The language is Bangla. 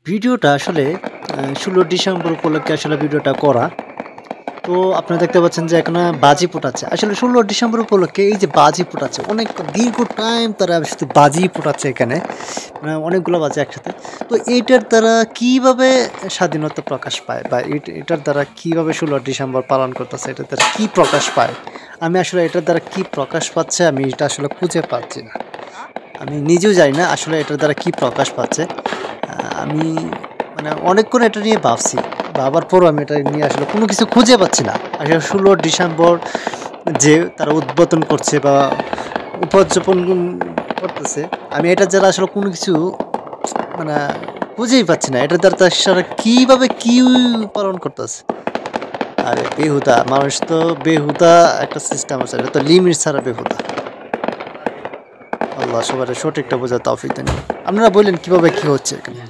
ভিডিওটা আসলে ১৬ ডিসেম্বর উপলক্ষে আসলে ভিডিওটা করা। তো আপনারা দেখতে পাচ্ছেন যে এখানে বাজি ফোটাচ্ছে। আসলে ১৬ ডিসেম্বর উপলক্ষে এই যে বাজি ফোটাচ্ছে, অনেক দীর্ঘ টাইম তারা শুধু বাজিই ফোটাচ্ছে এখানে। অনেকগুলো বাজি একসাথে। তো এইটার দ্বারা কিভাবে স্বাধীনতা প্রকাশ পায় বা এটার দ্বারা কিভাবে ১৬ ডিসেম্বর পালন করতেছে, এটার দ্বারা কি প্রকাশ পায়? আমি আসলে এটার দ্বারা কি প্রকাশ পাচ্ছে আমি এটা আসলে খুঁজে পাচ্ছি না। আমি নিজেও জানি না আসলে এটার দ্বারা কি প্রকাশ পাচ্ছে। আমি অনেকক্ষণ এটা নিয়ে ভাবছি। ভাবার পরও আমি এটা নিয়ে আসলে কোনো কিছু খুঁজে পাচ্ছি না। আসলে ১৬ ডিসেম্বর যে তারা উদ্বোধন করছে বা উদযাপন করতেছে, আমি এটার দ্বারা আসলে কোনো কিছু মানে খুঁজেই পাচ্ছি না। এটার দ্বারা তারা কিভাবে কি পালন করতেছে? আরে বেহুদা! মানুষ তো বেহুদা একটা সিস্টেম আছে। এটা তো লিমিট ছাড়া বেহুদা। আল্লাহ সবার সঠিকটা বোঝার তৌফিক দান। আপনারা বললেন কিভাবে কি হচ্ছে এখানে?